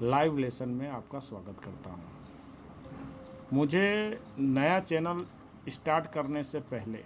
Live lesson में आपका स्वागत करता हूं। मुझे नया चैनल स्टार्ट करने से पहले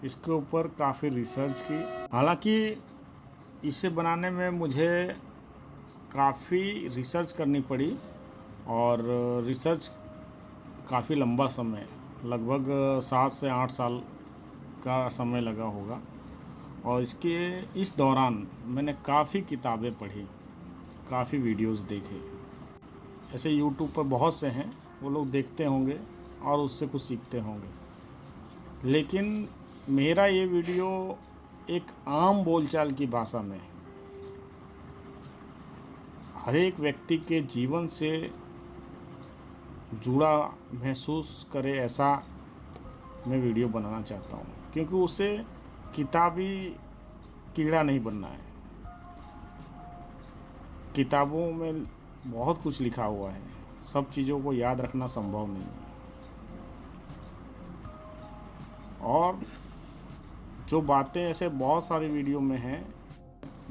इसके ऊपर काफ़ी रिसर्च की। हालांकि इसे बनाने में मुझे काफ़ी रिसर्च करनी पड़ी और रिसर्च काफ़ी लंबा समय, लगभग 7 से 8 साल का समय लगा होगा। और इस दौरान मैंने काफ़ी किताबें पढ़ी, काफ़ी वीडियोस देखे। ऐसे यूट्यूब पर बहुत से हैं, वो लोग देखते होंगे और उससे कुछ सीखते होंगे। लेकिन मेरा ये वीडियो एक आम बोलचाल की भाषा में हर एक व्यक्ति के जीवन से जुड़ा महसूस करे, ऐसा मैं वीडियो बनाना चाहता हूँ। क्योंकि उसे किताबी कीड़ा नहीं बनना है। किताबों में बहुत कुछ लिखा हुआ है, सब चीज़ों को याद रखना संभव नहीं है। और जो बातें ऐसे बहुत सारी वीडियो में हैं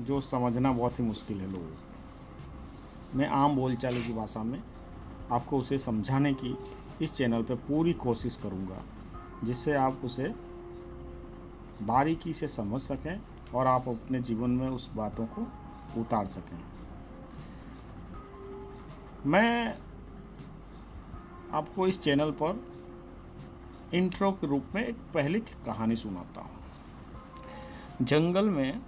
जो समझना बहुत ही मुश्किल है लोगों को। मैं आम बोलचाल की भाषा में आपको उसे समझाने की इस चैनल पे पूरी कोशिश करूँगा, जिससे आप उसे बारीकी से समझ सकें और आप अपने जीवन में उस बातों को उतार सकें। मैं आपको इस चैनल पर इंट्रो के रूप में एक पहले की कहानी सुनाता हूँ। जंगल में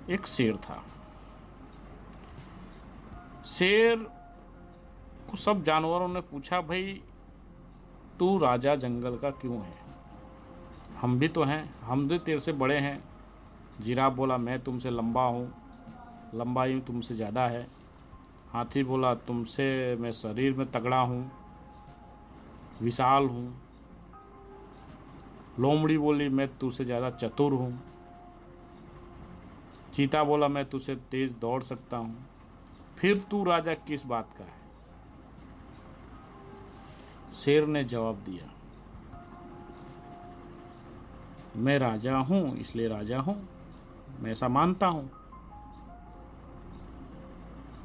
एक शेर था। शेर को सब जानवरों ने पूछा, भाई तू राजा जंगल का क्यों है? हम भी तो हैं, हम भी तेरे से बड़े हैं। जिराफ बोला, मैं तुमसे लंबा हूँ, लंबाई तुमसे ज़्यादा है। हाथी बोला, तुमसे मैं शरीर में तगड़ा हूँ, विशाल हूँ। लोमड़ी बोली, मैं तुझसे ज़्यादा चतुर हूँ। चीता बोला, मैं तुझसे तेज दौड़ सकता हूँ। फिर तू राजा किस बात का है? शेर ने जवाब दिया, मैं राजा हूँ इसलिए राजा हूँ, मैं ऐसा मानता हूँ।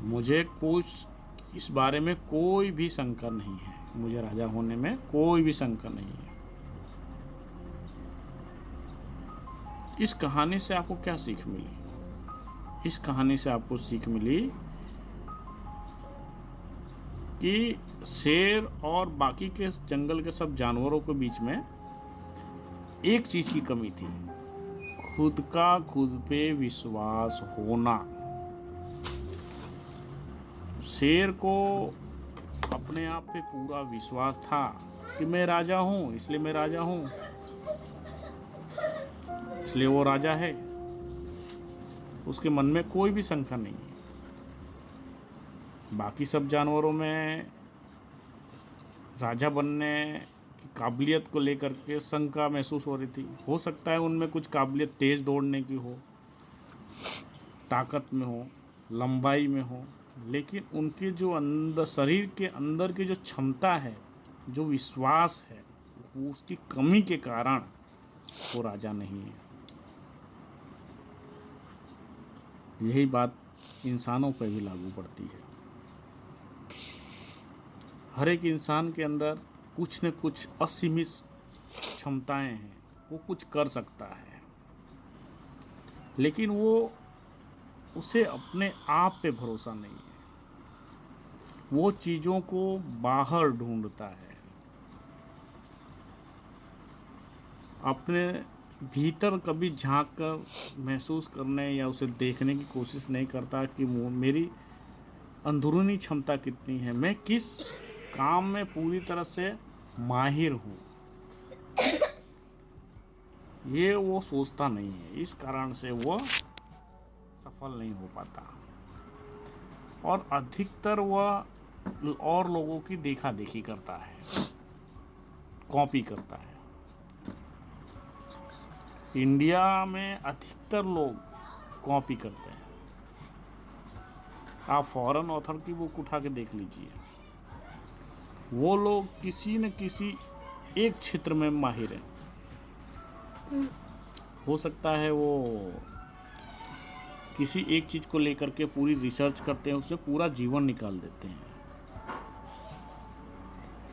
मुझे कुछ इस बारे में कोई भी शंका नहीं है, मुझे राजा होने में कोई भी शंका नहीं है। इस कहानी से आपको क्या सीख मिली? इस कहानी से आपको सीख मिली कि शेर और बाकी के जंगल के सब जानवरों के बीच में एक चीज की कमी थी, खुद का खुद पे विश्वास होना। शेर को अपने आप पे पूरा विश्वास था कि मैं राजा हूं इसलिए मैं राजा हूं, इसलिए वो राजा है। उसके मन में कोई भी शंका नहीं है। बाकी सब जानवरों में राजा बनने की काबिलियत को लेकर के शंका महसूस हो रही थी। हो सकता है उनमें कुछ काबिलियत तेज दौड़ने की हो, ताकत में हो, लंबाई में हो, लेकिन उनके जो अंदर, शरीर के अंदर की जो क्षमता है, जो विश्वास है, वो उसकी कमी के कारण वो राजा नहीं है। यही बात इंसानों पर भी लागू पड़ती है। हर एक इंसान के अंदर कुछ न कुछ असीमित क्षमताएं हैं, वो कुछ कर सकता है, लेकिन उसे अपने आप पे भरोसा नहीं है। वो चीज़ों को बाहर ढूंढता है, अपने भीतर कभी झांक कर महसूस करने या उसे देखने की कोशिश नहीं करता कि मेरी अंदरूनी क्षमता कितनी है, मैं किस काम में पूरी तरह से माहिर हूँ। ये वो सोचता नहीं है। इस कारण से वो सफल नहीं हो पाता और अधिकतर वह और लोगों की देखा देखी करता है, कॉपी करता है। इंडिया में अधिकतर लोग कॉपी करते हैं। आप फॉरेन ऑथर की बुक उठा के देख लीजिए, वो लोग किसी न किसी एक क्षेत्र में माहिर हैं। हो सकता है वो किसी एक चीज़ को लेकर के पूरी रिसर्च करते हैं, उससे पूरा जीवन निकाल देते हैं।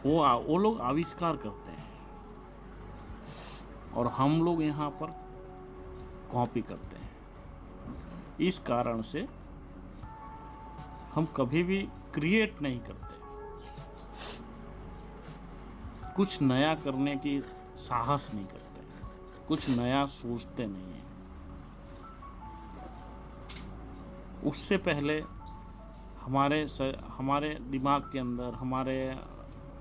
वो लोग आविष्कार करते हैं और हम लोग यहाँ पर कॉपी करते हैं। इस कारण से हम कभी भी क्रिएट नहीं करते, कुछ नया करने की साहस नहीं करते, कुछ नया सोचते नहीं हैं। उससे पहले हमारे दिमाग के अंदर, हमारे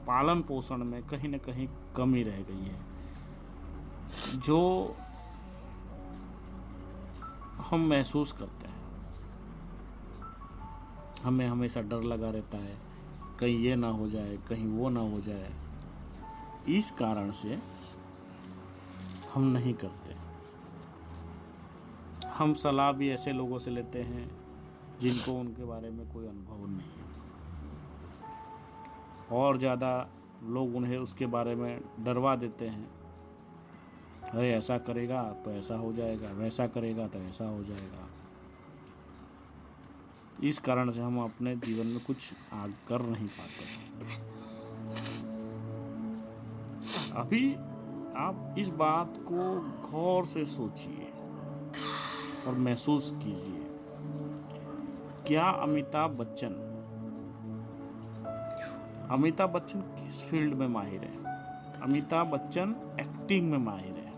पालन पोषण में कहीं ना कहीं कमी रह गई है, जो हम महसूस करते हैं। हमें हमेशा डर लगा रहता है, कहीं ये ना हो जाए, कहीं वो ना हो जाए। इस कारण से हम नहीं करते। हम सलाह भी ऐसे लोगों से लेते हैं जिनको उनके बारे में कोई अनुभव नहीं है, और ज़्यादा लोग उन्हें उसके बारे में डरवा देते हैं। अरे ऐसा करेगा तो ऐसा हो जाएगा, वैसा करेगा तो ऐसा हो जाएगा। इस कारण से हम अपने जीवन में कुछ आगे कर नहीं पाते। अभी आप इस बात को गौर से सोचिए और महसूस कीजिए। क्या अमिताभ बच्चन किस फील्ड में माहिर है? अमिताभ बच्चन एक्टिंग में माहिर है।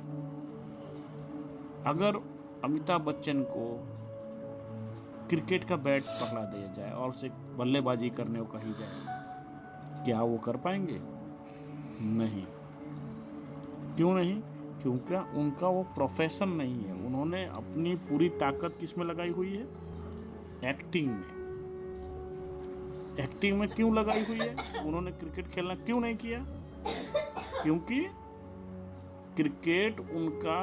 अगर अमिताभ बच्चन को क्रिकेट का बैट पकड़ा दिया जाए और उसे बल्लेबाजी करने को कही जाए, क्या वो कर पाएंगे? नहीं। क्यों नहीं? क्योंकि उनका वो प्रोफेशन नहीं है। उन्होंने अपनी पूरी ताकत किस में लगाई हुई है? एक्टिंग में। एक्टिंग में क्यों लगाई हुई है? उन्होंने क्रिकेट खेलना क्यों नहीं किया? क्योंकि क्रिकेट उनका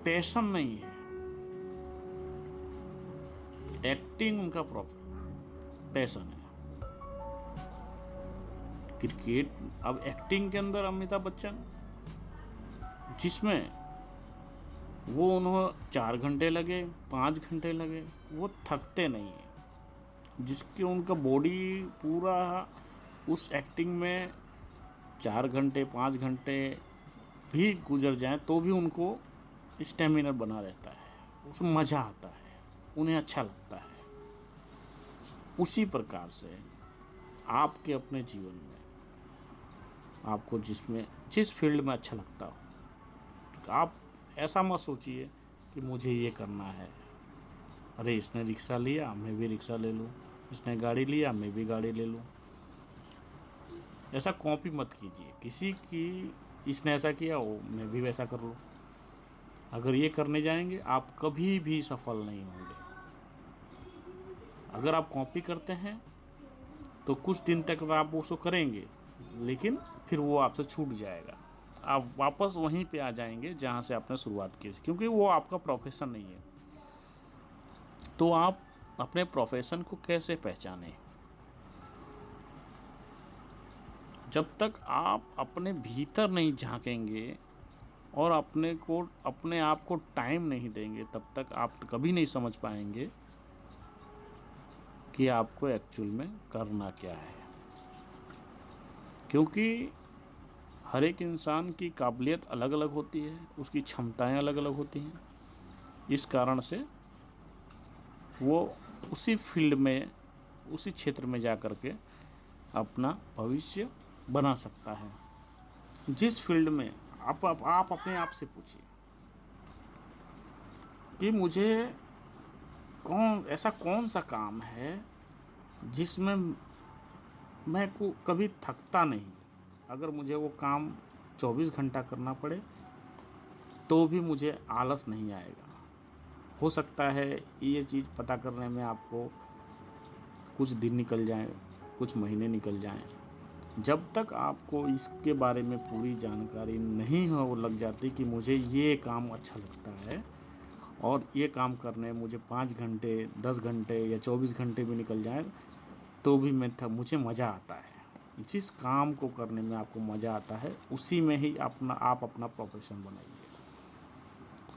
पैशन नहीं है, एक्टिंग उनका पैशन है। क्रिकेट, अब एक्टिंग के अंदर अमिताभ बच्चन, जिसमें वो उन्हें 4 घंटे लगे, 5 घंटे लगे, वो थकते नहीं है, जिसके उनका बॉडी पूरा उस एक्टिंग में 4 घंटे 5 घंटे भी गुजर जाए तो भी उनको स्टेमिना बना रहता है, उसमें मज़ा आता है, उन्हें अच्छा लगता है। उसी प्रकार से आपके अपने जीवन में आपको जिस फील्ड में अच्छा लगता हो, तो आप ऐसा मत सोचिए कि मुझे ये करना है। अरे इसने रिक्शा लिया, मैं भी रिक्शा ले लूँ, इसने गाड़ी लिया, मैं भी गाड़ी ले लूँ। ऐसा कॉपी मत कीजिए किसी की, इसने ऐसा किया वो मैं भी वैसा कर लूँ। अगर ये करने जाएंगे आप कभी भी सफल नहीं होंगे। अगर आप कॉपी करते हैं तो कुछ दिन तक आप उसको करेंगे, लेकिन फिर वो आपसे छूट जाएगा। आप वापस वहीं पे आ जाएंगे जहाँ से आपने शुरुआत की, क्योंकि वो आपका प्रोफेशन नहीं है। तो आप अपने प्रोफेशन को कैसे पहचानें? जब तक आप अपने भीतर नहीं झांकेंगे और अपने आप को टाइम नहीं देंगे, तब तक आप कभी नहीं समझ पाएंगे कि आपको एक्चुअल में करना क्या है। क्योंकि हर एक इंसान की काबिलियत अलग अलग होती है, उसकी क्षमताएं अलग अलग होती हैं। इस कारण से वो उसी फील्ड में, उसी क्षेत्र में जा कर के अपना भविष्य बना सकता है। जिस फील्ड में आप अपने आप से पूछिए कि मुझे ऐसा कौन सा काम है जिसमें मैं को कभी थकता नहीं। अगर मुझे वो काम 24 घंटा करना पड़े तो भी मुझे आलस नहीं आएगा। हो सकता है ये चीज़ पता करने में आपको कुछ दिन निकल जाए, कुछ महीने निकल जाएं। जब तक आपको इसके बारे में पूरी जानकारी नहीं हो लग जाती कि मुझे ये काम अच्छा लगता है और ये काम करने मुझे 5 घंटे 10 घंटे या 24 घंटे भी निकल जाए तो भी मुझे मज़ा आता है। जिस काम को करने में आपको मज़ा आता है उसी में ही आप अपना प्रोफेशन बनाइए।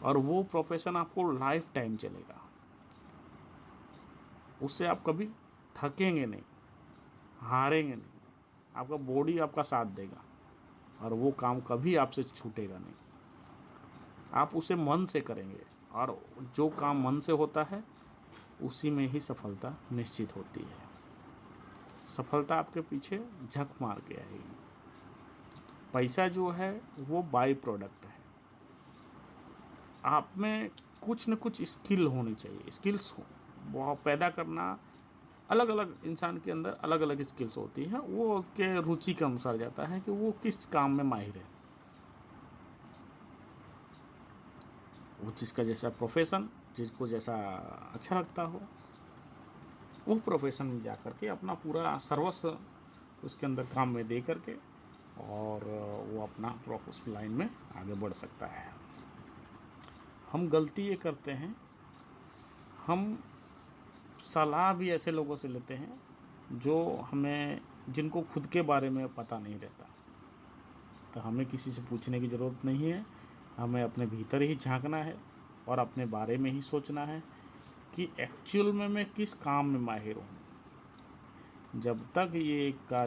और वो प्रोफेशन आपको लाइफ टाइम चलेगा, उससे आप कभी थकेंगे नहीं, हारेंगे नहीं, आपका बॉडी आपका साथ देगा और वो काम कभी आपसे छूटेगा नहीं। आप उसे मन से करेंगे और जो काम मन से होता है उसी में ही सफलता निश्चित होती है। सफलता आपके पीछे झक मार के आएगी। पैसा जो है वो बाई प्रोडक्ट है। आप में कुछ न कुछ स्किल होनी चाहिए, स्किल्स हो वो पैदा करना। अलग अलग इंसान के अंदर अलग अलग स्किल्स होती हैं, वो उसके रुचि के अनुसार जाता है कि वो किस काम में माहिर है। वो जिसका जैसा प्रोफेशन, जिसको जैसा अच्छा लगता हो, वो प्रोफेशन में जा कर के अपना पूरा सर्वस्व उसके अंदर काम में दे करके और वो अपना उस लाइन में आगे बढ़ सकता है। हम गलती ये करते हैं, हम सलाह भी ऐसे लोगों से लेते हैं जिनको खुद के बारे में पता नहीं रहता। तो हमें किसी से पूछने की ज़रूरत नहीं है, हमें अपने भीतर ही झांकना है और अपने बारे में ही सोचना है कि एक्चुअल में मैं किस काम में माहिर हूँ। जब तक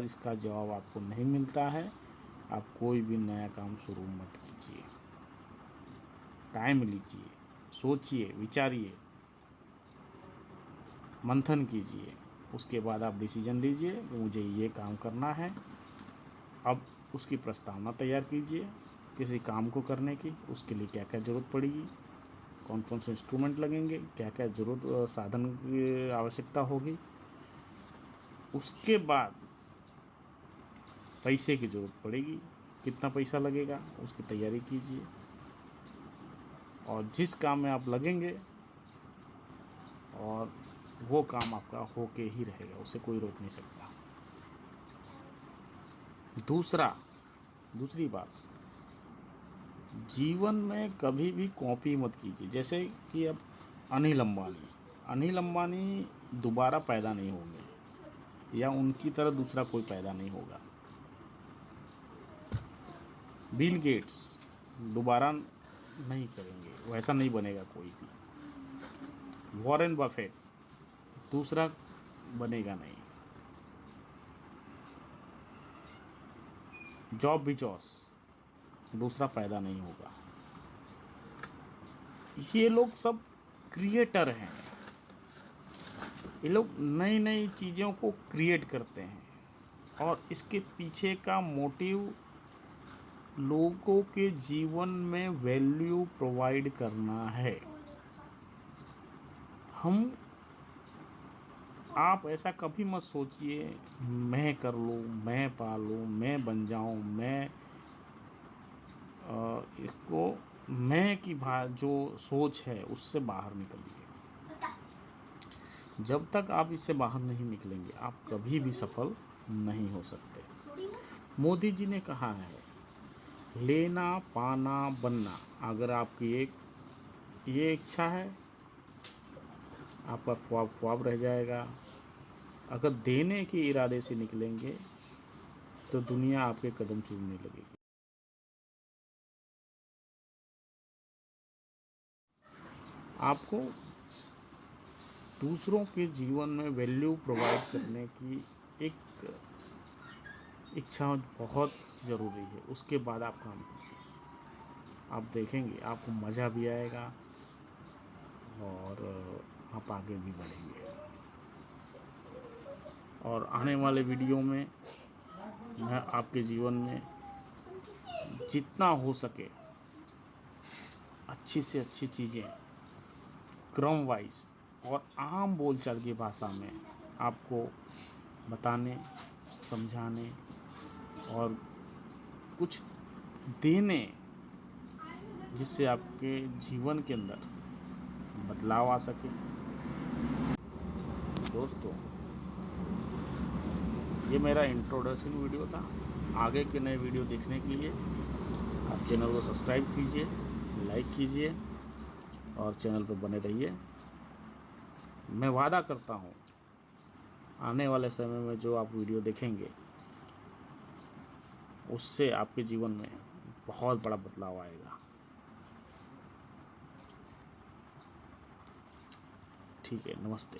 इसका जवाब आपको नहीं मिलता है, आप कोई भी नया काम शुरू मत कीजिए। टाइम लीजिए, सोचिए, विचारिए, मंथन कीजिए, उसके बाद आप डिसीजन लीजिए कि मुझे ये काम करना है। अब उसकी प्रस्तावना तैयार कीजिए किसी काम को करने की, उसके लिए क्या क्या ज़रूरत पड़ेगी, कौन कौन से इंस्ट्रूमेंट लगेंगे, क्या क्या साधन की आवश्यकता होगी। उसके बाद पैसे की ज़रूरत पड़ेगी, कितना पैसा लगेगा उसकी तैयारी कीजिए। और जिस काम में आप लगेंगे और वो काम आपका होके ही रहेगा, उसे कोई रोक नहीं सकता। दूसरी बात, जीवन में कभी भी कॉपी मत कीजिए। जैसे कि अब अनिल अंबानी दोबारा पैदा नहीं होंगे या उनकी तरह दूसरा कोई पैदा नहीं होगा। बिल गेट्स दोबारा नहीं करेंगे, वैसा नहीं बनेगा कोई भी। वॉरेन बफेट दूसरा बनेगा नहीं। जॉब बिजोस दूसरा पैदा नहीं होगा। ये लोग सब क्रिएटर हैं, ये लोग नई नई चीज़ों को क्रिएट करते हैं और इसके पीछे का मोटिव लोगों के जीवन में वैल्यू प्रोवाइड करना है। आप ऐसा कभी मत सोचिए मैं कर लूँ, मैं पा लूँ, मैं बन जाऊँ, मैं की जो सोच है उससे बाहर निकलिए। जब तक आप इससे बाहर नहीं निकलेंगे आप कभी भी सफल नहीं हो सकते। मोदी जी ने कहा है, लेना पाना बनना। अगर आपकी ये इच्छा है, आपका ख्वाब रह जाएगा। अगर देने के इरादे से निकलेंगे तो दुनिया आपके कदम चूमने लगेगी। आपको दूसरों के जीवन में वैल्यू प्रोवाइड करने की एक इच्छा बहुत ज़रूरी है। उसके बाद आप काम कीजिए, आप देखेंगे आपको मज़ा भी आएगा और आप आगे भी बढ़ेंगे। और आने वाले वीडियो में मैं आपके जीवन में जितना हो सके अच्छी से अच्छी चीज़ें क्रम वाइज और आम बोलचाल की भाषा में आपको बताने, समझाने और कुछ देने, जिससे आपके जीवन के अंदर बदलाव आ सके। दोस्तों, ये मेरा इंट्रोडक्शन वीडियो था। आगे के नए वीडियो देखने के लिए आप चैनल को सब्सक्राइब कीजिए, लाइक कीजिए और चैनल पर बने रहिए। मैं वादा करता हूँ आने वाले समय में जो आप वीडियो देखेंगे उससे आपके जीवन में बहुत बड़ा बदलाव आएगा। ठीक है, नमस्ते।